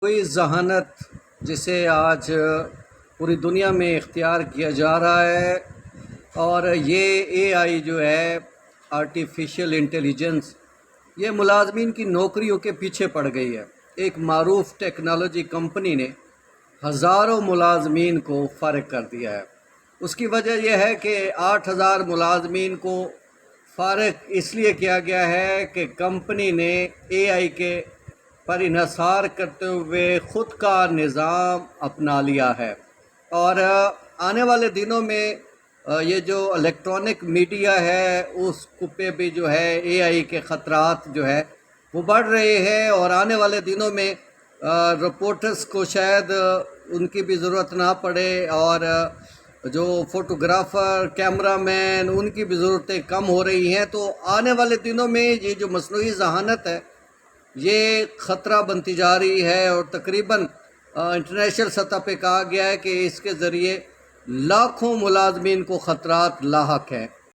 کوئی ذہانت جسے آج پوری دنیا میں اختیار کیا جا رہا ہے، اور یہ اے آئی جو ہے آرٹیفیشل انٹیلیجنس، یہ ملازمین کی نوکریوں کے پیچھے پڑ گئی ہے۔ ایک معروف ٹیکنالوجی کمپنی نے ہزاروں ملازمین کو فارغ کر دیا ہے۔ اس کی وجہ یہ ہے کہ 8,000 ملازمین کو فارغ اس لیے کیا گیا ہے کہ کمپنی نے اے آئی کے پر انحصار کرتے ہوئے خود کا نظام اپنا لیا ہے، اور آنے والے دنوں میں یہ جو الیکٹرانک میڈیا ہے اس پہ بھی جو ہے اے آئی کے خطرات جو ہے وہ بڑھ رہے ہیں، اور آنے والے دنوں میں رپورٹرز کو شاید ان کی بھی ضرورت نہ پڑے، اور جو فوٹوگرافر، کیمرہ مین، ان کی بھی ضرورتیں کم ہو رہی ہیں۔ تو آنے والے دنوں میں یہ جو مصنوعی ذہانت ہے یہ خطرہ بنتی جا رہی ہے، اور تقریباً انٹرنیشنل سطح پہ کہا گیا ہے کہ اس کے ذریعے لاکھوں ملازمین کو خطرات لاحق ہیں۔